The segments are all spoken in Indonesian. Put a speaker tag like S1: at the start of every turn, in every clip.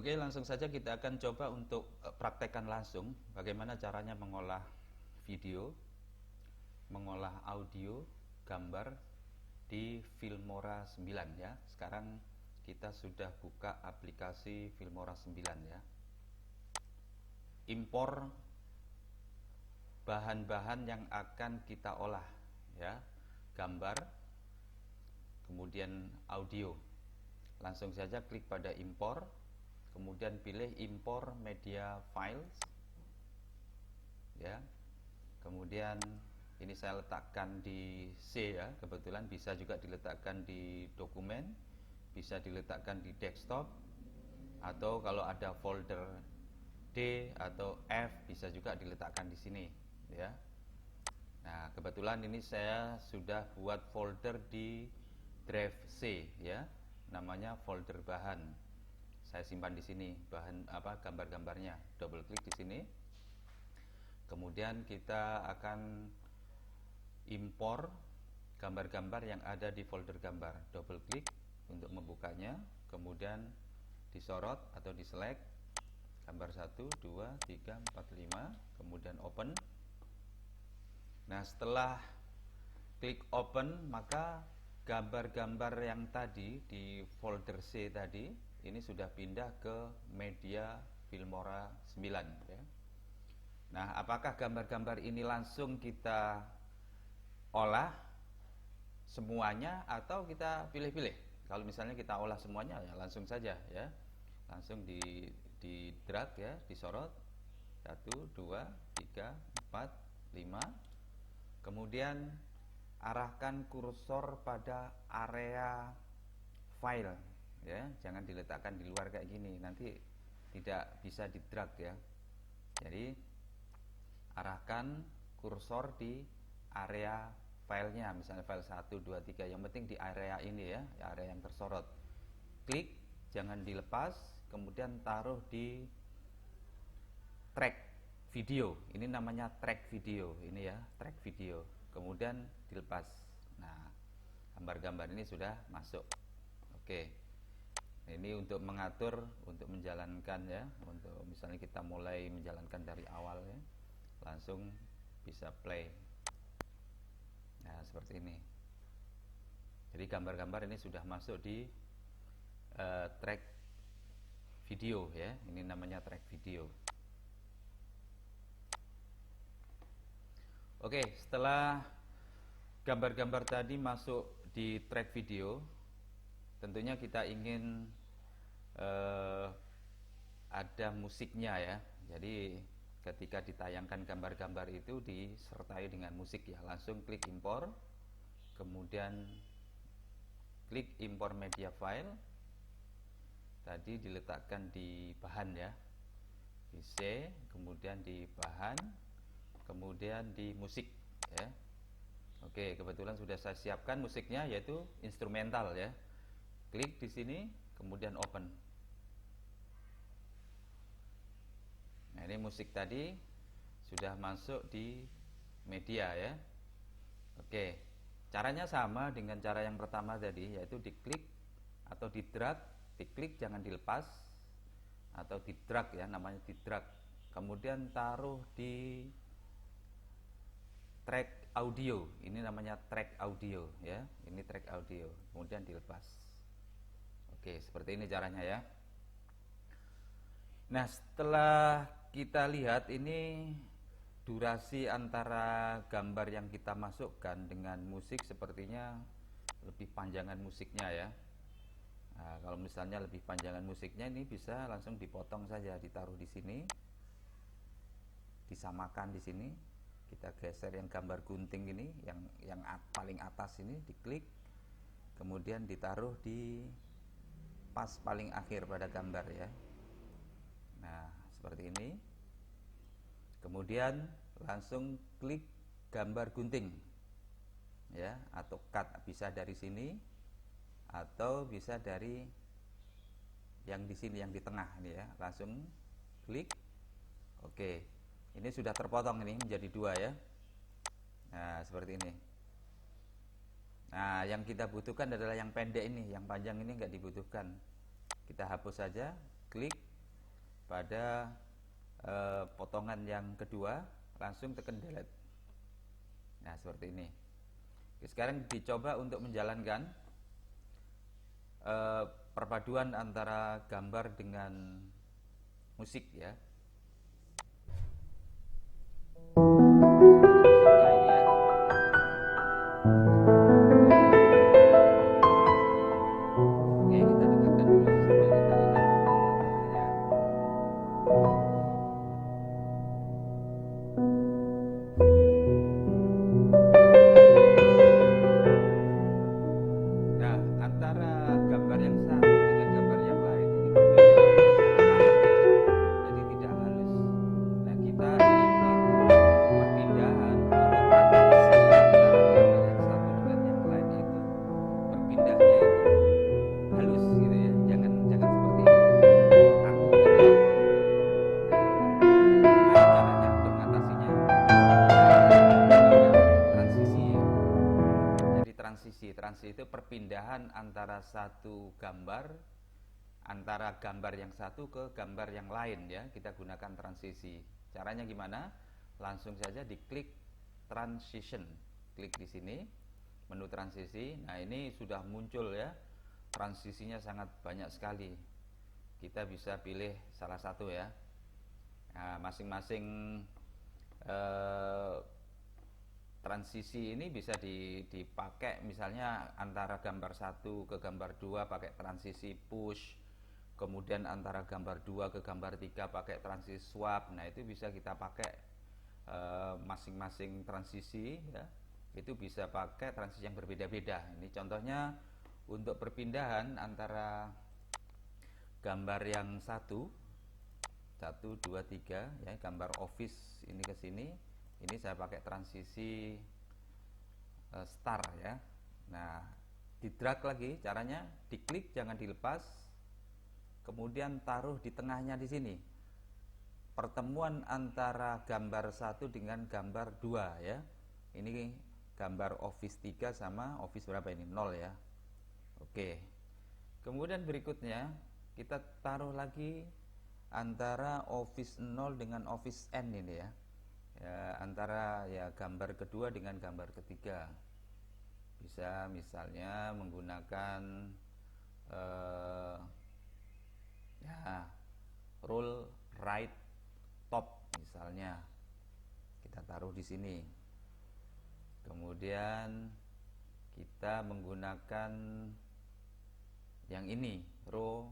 S1: Oke, langsung saja kita akan coba untuk praktekkan langsung bagaimana caranya mengolah video, mengolah audio, gambar di Filmora 9 ya. Sekarang kita sudah buka aplikasi Filmora 9 ya. Impor bahan-bahan yang akan kita olah ya. Gambar, kemudian audio. Langsung saja klik pada impor, kemudian pilih impor media files ya. Kemudian ini saya letakkan di C ya, kebetulan bisa juga diletakkan di dokumen, bisa diletakkan di desktop, atau kalau ada folder D atau F bisa juga diletakkan di sini ya. Nah, kebetulan ini saya sudah buat folder di drive C ya, namanya folder bahan. Saya simpan di sini bahan gambar-gambarnya. Double klik di sini. Kemudian kita akan impor gambar-gambar yang ada di folder gambar. Double klik untuk membukanya, kemudian disorot atau diselect gambar 1, 2, 3, 4, 5, kemudian open. Nah, setelah klik open, maka gambar-gambar yang tadi di folder C tadi ini sudah pindah ke media Filmora 9 ya. Nah, apakah gambar-gambar ini langsung kita olah semuanya atau kita pilih-pilih? Kalau misalnya kita olah semuanya ya langsung saja ya. Langsung di drag ya, disorot 1, 2, 3, 4, 5. Kemudian arahkan kursor pada area file ya, jangan diletakkan di luar kayak gini, nanti tidak bisa di drag ya. Jadi arahkan kursor di area filenya, misalnya file 1, 2, 3, yang penting di area ini ya, area yang tersorot. Klik, jangan dilepas, kemudian taruh di track video, ini namanya track video ini ya, track video, kemudian dilepas. Nah, gambar-gambar ini sudah masuk. Oke, ini untuk mengatur, untuk menjalankan ya, untuk misalnya kita mulai menjalankan dari awal ya, langsung bisa play. Nah, seperti ini. Jadi gambar-gambar ini sudah masuk di track video ya, ini namanya track video. Oke, setelah gambar-gambar tadi masuk di track video, tentunya kita ingin ada musiknya ya. Jadi ketika ditayangkan gambar-gambar itu disertai dengan musik ya. Langsung klik impor, kemudian klik impor media file. Tadi diletakkan di bahan ya, di C, kemudian di bahan, kemudian di musik ya. Oke, kebetulan sudah saya siapkan musiknya yaitu instrumental ya. Klik di sini, kemudian open. Nah, ini musik tadi sudah masuk di media ya. Oke, caranya sama dengan cara yang pertama tadi, yaitu diklik atau di drag, diklik jangan dilepas, atau di drag ya, namanya di drag. Kemudian taruh di track audio, ini namanya track audio ya, ini track audio, kemudian dilepas. Oke, seperti ini caranya ya. Nah, setelah kita lihat ini durasi antara gambar yang kita masukkan dengan musik sepertinya lebih panjangan musiknya ya. Nah, kalau misalnya lebih panjangan musiknya ini bisa langsung dipotong saja, ditaruh di sini, disamakan di sini. Kita geser yang gambar gunting ini, yang paling atas ini, diklik, kemudian ditaruh di pas paling akhir pada gambar ya. Nah, seperti ini. Kemudian langsung klik gambar gunting ya, atau cut, bisa dari sini atau bisa dari yang di sini, yang di tengah ini ya. Langsung klik. Oke, ini sudah terpotong, ini menjadi dua ya. Nah, seperti ini. Nah, yang kita butuhkan adalah yang pendek ini, yang panjang ini nggak dibutuhkan. Kita hapus saja, klik, pada potongan yang kedua, langsung tekan delete. Nah, seperti ini. Sekarang dicoba untuk menjalankan perpaduan antara gambar dengan musik ya. Transisi itu perpindahan antara satu gambar, antara gambar yang satu ke gambar yang lain ya. Kita gunakan transisi. Caranya gimana? Langsung saja diklik transition. Klik di sini, menu transisi. Nah, ini sudah muncul ya. Transisinya sangat banyak sekali. Kita bisa pilih salah satu ya. Nah, masing-masing transisi ini bisa dipakai misalnya antara gambar 1 ke gambar 2 pakai transisi push, kemudian antara gambar 2 ke gambar 3 pakai transisi swap. Nah, itu bisa kita pakai masing-masing transisi ya. Itu bisa pakai transisi yang berbeda-beda. Ini contohnya untuk perpindahan antara gambar yang 1 2 3 ya, gambar office ini ke sini. Ini saya pakai transisi star ya. Nah, di drag lagi caranya, diklik jangan dilepas, kemudian taruh di tengahnya di sini. Pertemuan antara gambar 1 dengan gambar 2 ya. Ini gambar office 3 sama office berapa ini? 0 ya. Oke. Kemudian berikutnya kita taruh lagi antara office 0 dengan office N ini ya. Ya, antara ya gambar kedua dengan gambar ketiga. Bisa misalnya menggunakan ya roll right top misalnya. Kita taruh di sini. Kemudian kita menggunakan yang ini, row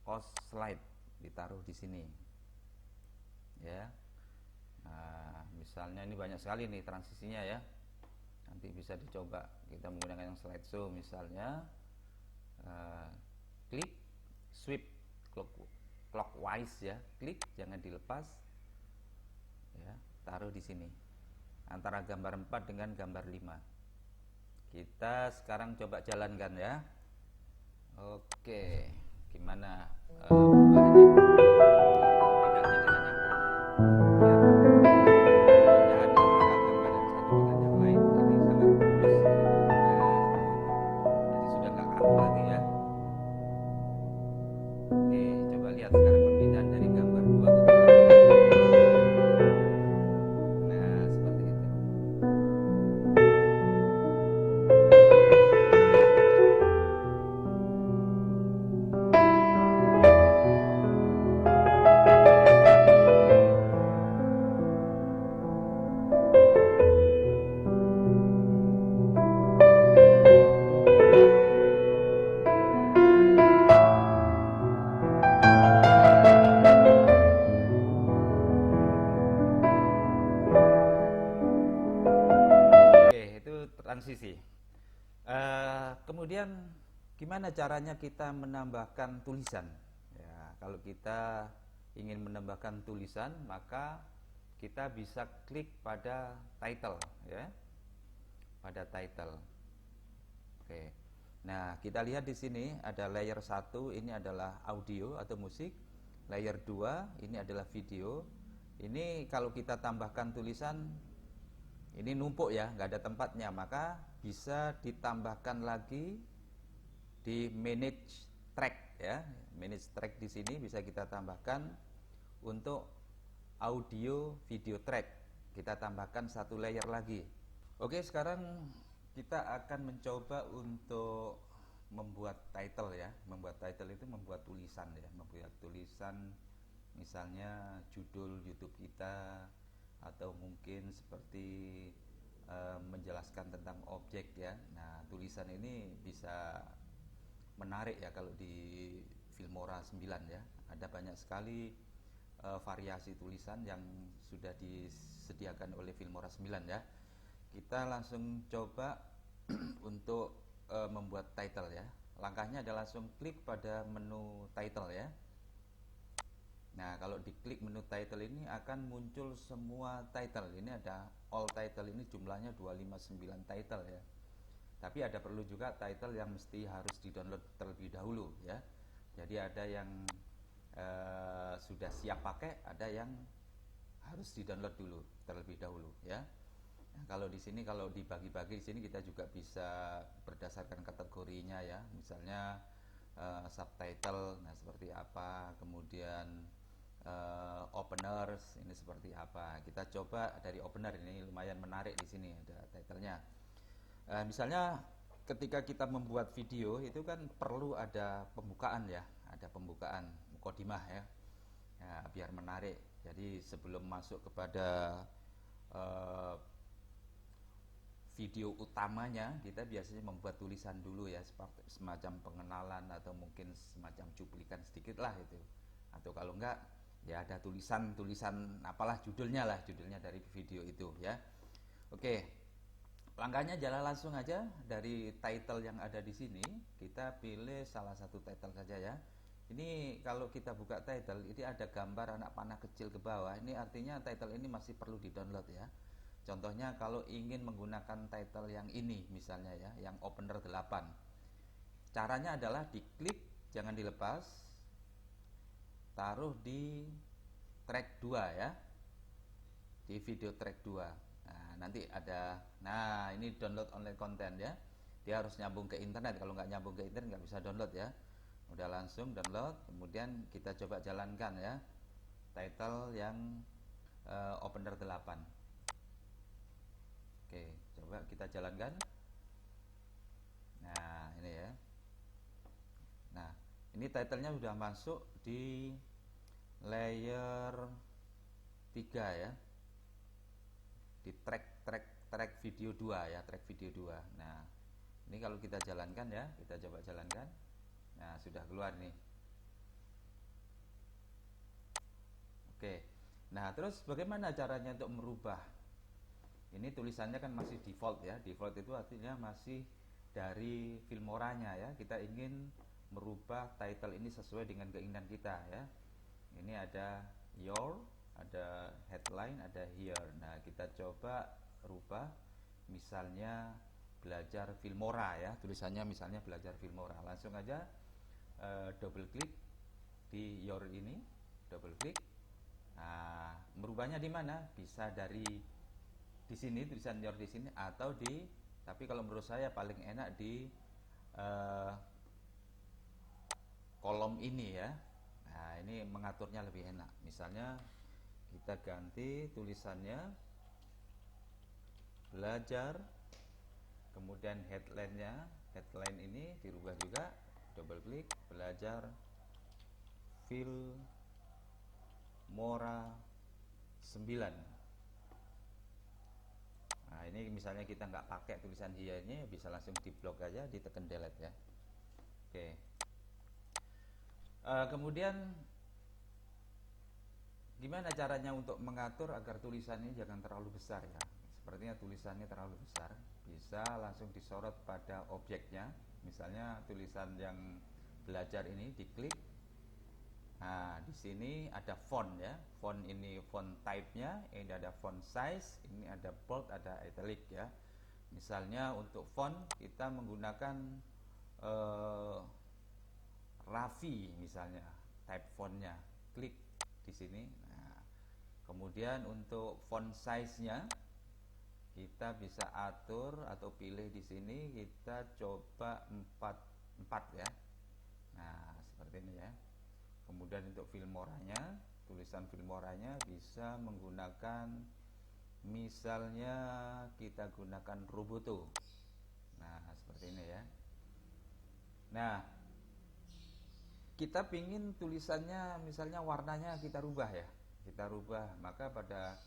S1: cost slide, ditaruh di sini. Ya. Nah, misalnya ini banyak sekali nih transisinya ya. Nanti bisa dicoba. Kita menggunakan yang slideshow misalnya. Klik sweep clockwise ya. Klik jangan dilepas. Ya, taruh di sini. Antara gambar 4 dengan gambar 5. Kita sekarang coba jalankan ya. Oke, gimana perubahannya? Transisi. Kemudian gimana caranya kita menambahkan tulisan? Ya, kalau kita ingin menambahkan tulisan, maka kita bisa klik pada title, ya, pada title. Oke. Nah, kita lihat di sini ada layer 1, ini adalah audio atau musik. Layer 2, ini adalah video. Ini kalau kita tambahkan tulisan, ini numpuk ya, nggak ada tempatnya, maka bisa ditambahkan lagi di manage track ya. manage track di sini bisa kita tambahkan untuk audio video track. Kita tambahkan satu layer lagi. Oke, sekarang kita akan mencoba untuk membuat title ya. Membuat title itu membuat tulisan ya, membuat tulisan misalnya judul YouTube kita, atau mungkin seperti menjelaskan tentang objek ya. Nah, tulisan ini bisa menarik ya kalau di Filmora 9 ya. Ada banyak sekali variasi tulisan yang sudah disediakan oleh Filmora 9 ya. Kita langsung coba untuk membuat title ya. Langkahnya adalah langsung klik pada menu title ya. Nah, kalau diklik menu title ini akan muncul semua title. Ini ada all title, ini jumlahnya 259 title ya. Tapi ada perlu juga title yang mesti harus di-download terlebih dahulu ya. Jadi ada yang sudah siap pakai, ada yang harus di-download dulu terlebih dahulu ya. Nah, kalau di sini kalau dibagi-bagi di sini kita juga bisa berdasarkan kategorinya ya. Misalnya subtitle, nah seperti apa, kemudian openers ini seperti apa. Kita coba dari opener, ini lumayan menarik di sini ada titlenya. Misalnya ketika kita membuat video itu kan perlu ada pembukaan ya, ada pembukaan mukadimah ya, biar menarik. Jadi sebelum masuk kepada video utamanya, kita biasanya membuat tulisan dulu ya, semacam pengenalan atau mungkin semacam cuplikan sedikit lah itu. Atau kalau enggak ya ada tulisan apalah judulnya dari video itu ya. Oke, langkahnya jalan langsung aja dari title yang ada di sini. Kita pilih salah satu title saja ya. Ini kalau kita buka title, ini ada gambar anak panah kecil ke bawah. Ini artinya title ini masih perlu di-download ya. Contohnya kalau ingin menggunakan title yang ini misalnya ya, yang opener 8. Caranya adalah diklik, jangan dilepas, taruh di track 2 ya, di video track 2. Nah, nanti ada, nah ini download online content ya, dia harus nyambung ke internet. Kalau nggak nyambung ke internet nggak bisa download ya. Udah langsung download, kemudian kita coba jalankan ya title yang opener 8. Oke, coba kita jalankan. Nah, ini ya. Nah, ini titlenya sudah masuk di layer 3 ya. Di track video 2 ya, track video 2. Nah, ini kalau kita jalankan ya, kita coba jalankan. Nah, sudah keluar nih. Oke. Nah, terus bagaimana caranya untuk merubah? Ini tulisannya kan masih default ya. Default itu artinya masih dari Filmoranya ya. Kita ingin merubah title ini sesuai dengan keinginan kita ya. Ini ada your, ada headline, ada here. Nah, kita coba rubah misalnya belajar Filmora ya. Tulisannya misalnya belajar Filmora. Langsung aja double klik di your ini, double klik. Nah, merubahnya di mana? Bisa dari di sini, tulisan your di sini, atau tapi kalau menurut saya paling enak di kolom ini ya. Nah, ini mengaturnya lebih enak. Misalnya kita ganti tulisannya belajar, kemudian headline ini dirubah juga, double klik, belajar Filmora 9. Nah, ini misalnya kita nggak pakai tulisan here-nya, bisa langsung diblok aja, ditekan delete ya. Oke. Kemudian gimana caranya untuk mengatur agar tulisannya jangan terlalu besar ya? Sepertinya tulisannya terlalu besar, bisa langsung disorot pada objeknya. Misalnya tulisan yang belajar ini diklik. Nah, di sini ada font ya. Font ini font type-nya, ini ada font size, ini ada bold, ada italic ya. Misalnya untuk font kita menggunakan Rafi misalnya, type fontnya. Klik di sini. Nah, kemudian untuk font size-nya kita bisa atur atau pilih di sini, kita coba 4 ya. Nah, seperti ini ya. Kemudian untuk Filmoranya, tulisan Filmoranya bisa menggunakan, misalnya kita gunakan Roboto. Nah, seperti ini ya. Nah, kita pingin tulisannya misalnya warnanya kita rubah ya. Kita rubah, maka pada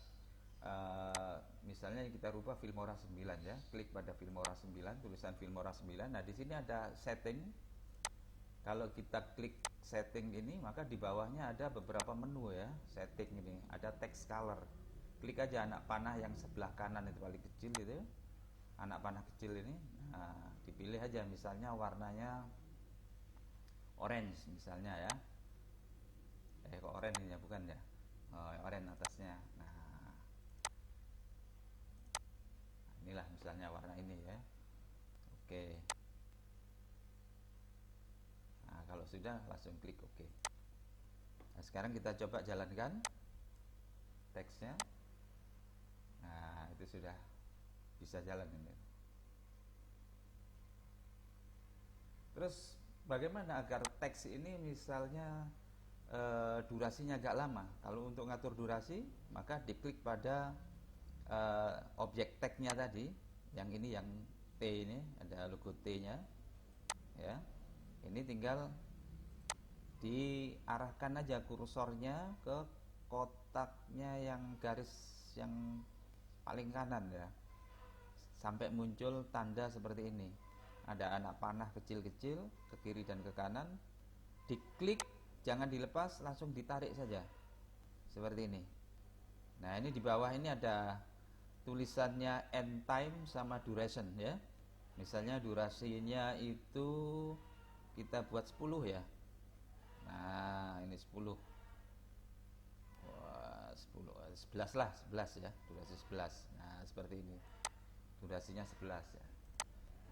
S1: misalnya kita rubah Filmora 9 ya. Klik pada Filmora 9, tulisan Filmora 9. Nah, di sini ada setting. Kalau kita klik setting ini, maka di bawahnya ada beberapa menu ya, setting ini. Ada text color. Klik aja anak panah yang sebelah kanan itu paling kecil itu. Anak panah kecil ini. Nah, dipilih aja misalnya warnanya orange misalnya ya. Kok orange ini ya, bukan ya? Oh, orange atasnya. Nah, inilah misalnya warna ini ya. Oke. Nah, kalau sudah langsung klik OK. Nah, sekarang kita coba jalankan teksnya. Nah, itu sudah bisa jalan ini. Terus bagaimana agar teks ini misalnya durasinya agak lama? Kalau untuk ngatur durasi, maka diklik pada objek tagnya tadi, yang ini, yang T ini, ada logo T-nya ya. Ini tinggal diarahkan aja kursornya ke kotaknya yang garis yang paling kanan ya, sampai muncul tanda seperti ini. Ada anak panah kecil-kecil ke kiri dan ke kanan. Diklik, jangan dilepas, langsung ditarik saja seperti ini. Nah, ini di bawah ini ada tulisannya end time sama duration ya. Misalnya durasinya itu kita buat 10 ya. Nah, ini 10. Wah, 10, 11 lah, 11 ya, durasi 11. Nah, seperti ini. Durasinya 11 ya.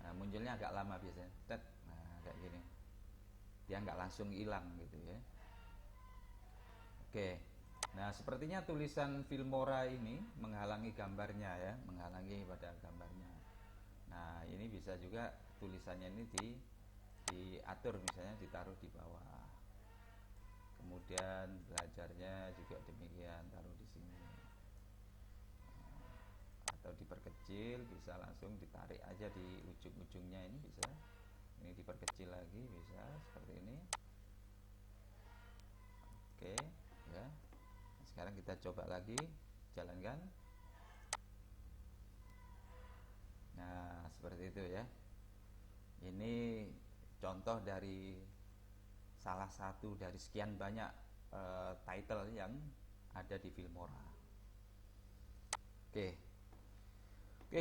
S1: Nah, munculnya agak lama biasanya. Nah, kayak gini. Dia nggak langsung hilang gitu ya. Oke. Nah, sepertinya tulisan Filmora ini menghalangi gambarnya ya, menghalangi pada gambarnya. Nah, ini bisa juga tulisannya ini diatur, misalnya ditaruh di bawah. Kemudian belajarnya juga demikian, taruh di sini. Atau diperkecil, bisa langsung ditarik aja di ujung-ujungnya, ini bisa. Ini diperkecil lagi, bisa seperti ini. Oke ya. Sekarang kita coba lagi jalankan. Nah, seperti itu ya. Ini contoh dari salah satu dari sekian banyak title yang ada di Filmora. Oke,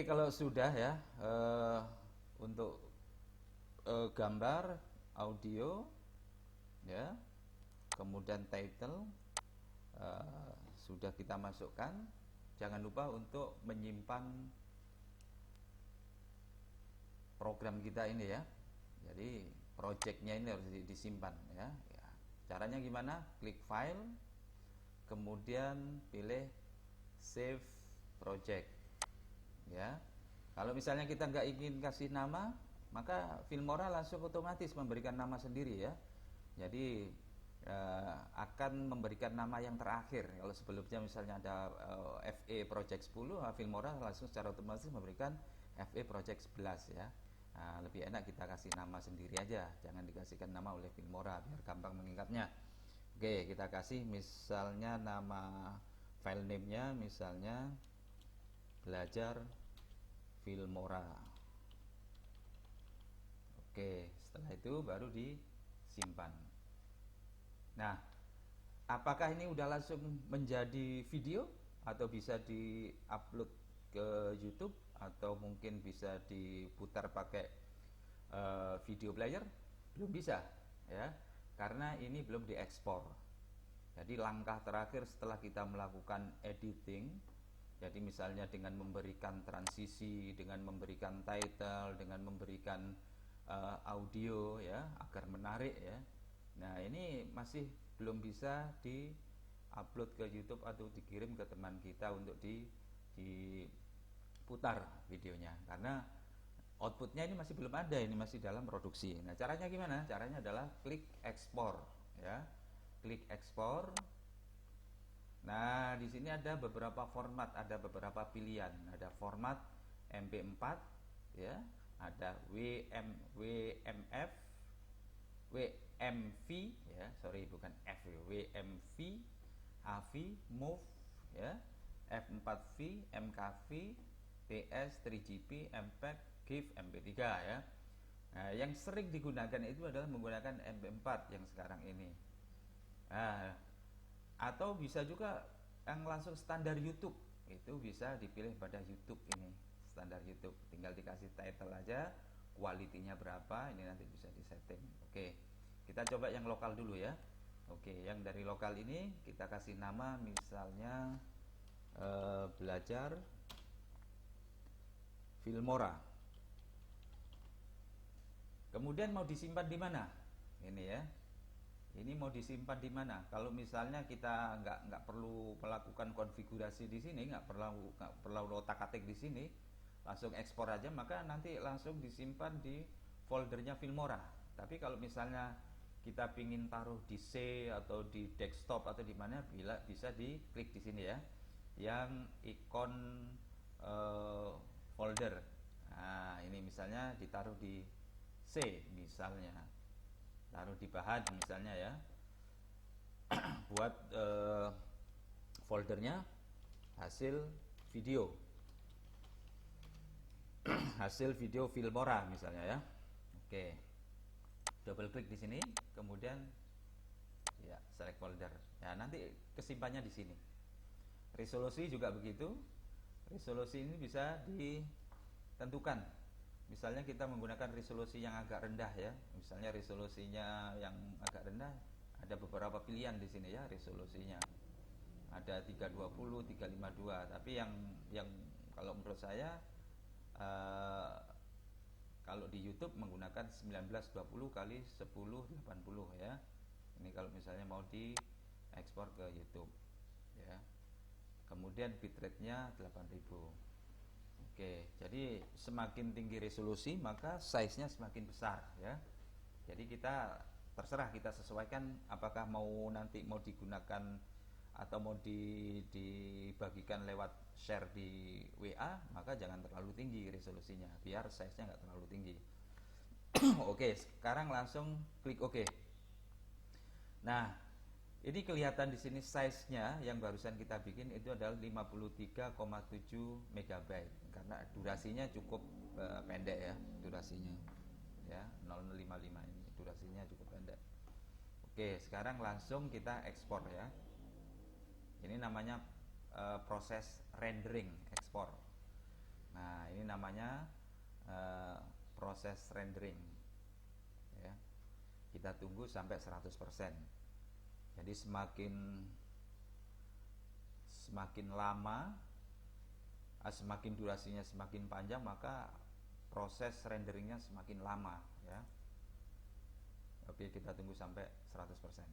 S1: kalau sudah ya, untuk gambar, audio, ya, kemudian title sudah kita masukkan. Jangan lupa untuk menyimpan program kita ini ya. Jadi projectnya ini harus disimpan ya. Caranya gimana? Klik file, kemudian pilih save project ya. Kalau misalnya kita nggak ingin kasih nama, maka Filmora langsung otomatis memberikan nama sendiri ya. Jadi akan memberikan nama yang terakhir. Kalau sebelumnya misalnya ada FE Project 10, Filmora langsung secara otomatis memberikan FE Project 11 ya. Nah, lebih enak kita kasih nama sendiri aja, jangan dikasihkan nama oleh Filmora biar gampang mengingatnya. Oke, kita kasih misalnya nama file name-nya misalnya belajar Filmora. Oke, setelah itu baru disimpan. Nah, apakah ini udah langsung menjadi video atau bisa di-upload ke YouTube atau mungkin bisa diputar pakai video player? Belum bisa ya, karena ini belum diekspor. Jadi langkah terakhir setelah kita melakukan editing, jadi misalnya dengan memberikan transisi, dengan memberikan title, dengan memberikan audio ya agar menarik ya. Nah, ini masih belum bisa di-upload ke YouTube atau dikirim ke teman kita untuk diputar videonya, karena outputnya ini masih belum ada, ini masih dalam produksi. Nah, caranya gimana? Caranya adalah klik ekspor ya. klik ekspor. Nah, di sini ada beberapa format, ada beberapa pilihan. Ada format MP4 ya, ada WMF, WMV ya, sorry bukan F, WMV, AV, MOV ya, F4V, MKV, PS, 3GP, MPEG, GIF, MP3 ya. Nah, yang sering digunakan itu adalah menggunakan MP4 yang sekarang ini. Nah, atau bisa juga yang langsung standar YouTube, itu bisa dipilih pada YouTube ini, standar YouTube. Tinggal dikasih title aja, kualitinya berapa, ini nanti bisa disetting. Oke, kita coba yang lokal dulu ya. Oke, yang dari lokal ini kita kasih nama misalnya belajar Filmora. Kemudian mau disimpan di mana? Ini ya. Ini mau disimpan di mana? Kalau misalnya kita nggak perlu melakukan konfigurasi di sini, nggak perlu otak-atik di sini, langsung ekspor aja, maka nanti langsung disimpan di foldernya Filmora. Tapi kalau misalnya kita pingin taruh di C atau di desktop atau di mana, bisa diklik di sini ya, yang ikon folder. Nah, ini misalnya ditaruh di C misalnya, taruh di bahan misalnya ya, buat foldernya hasil video hasil video Filmora misalnya ya. Oke, double klik di sini, kemudian ya select folder. Ya, nanti kesimpannya di sini. Resolusi juga begitu. Resolusi ini bisa ditentukan. Misalnya kita menggunakan resolusi yang agak rendah ya. Misalnya resolusinya yang agak rendah, ada beberapa pilihan di sini ya resolusinya. Ada 320, 352. Tapi yang kalau menurut saya kalau di YouTube menggunakan 1920 kali 1080 ya. Ini kalau misalnya mau diekspor ke YouTube ya. Kemudian bitrate-nya 8000. Oke, jadi semakin tinggi resolusi maka size-nya semakin besar ya. Jadi kita terserah, kita sesuaikan apakah nanti mau digunakan atau mau dibagikan lewat share di WA, maka jangan terlalu tinggi resolusinya biar size-nya nggak terlalu tinggi. Oke, sekarang langsung klik OK. Nah, ini kelihatan di sini size-nya yang barusan kita bikin itu adalah 53,7 MB karena durasinya cukup pendek ya, durasinya ya 0055 ini durasinya cukup pendek. Oke, sekarang langsung kita ekspor ya. Ini namanya proses rendering ekspor. Nah, ini namanya proses rendering ya. Kita tunggu sampai 100%. Jadi semakin lama, semakin durasinya semakin panjang, maka proses renderingnya semakin lama ya. Oke, kita tunggu sampai 100%.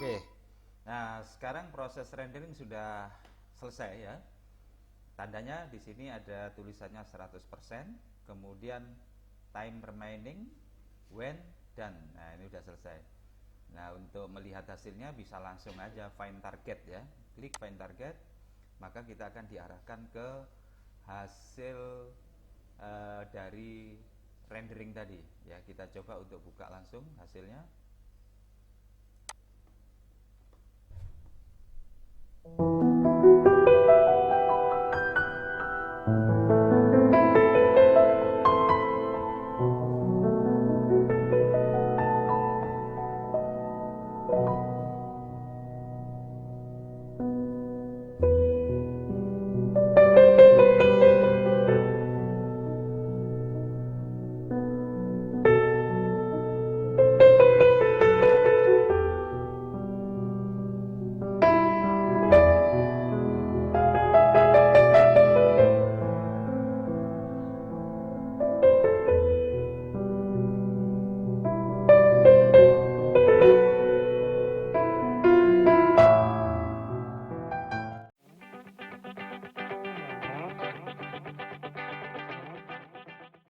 S1: Oke, nah sekarang proses rendering sudah selesai ya. Tandanya di sini ada tulisannya 100%, kemudian time remaining, when, done. Nah, ini sudah selesai. Nah, untuk melihat hasilnya bisa langsung aja find target ya. Klik find target, maka kita akan diarahkan ke hasil dari rendering tadi ya. Kita coba untuk buka langsung hasilnya.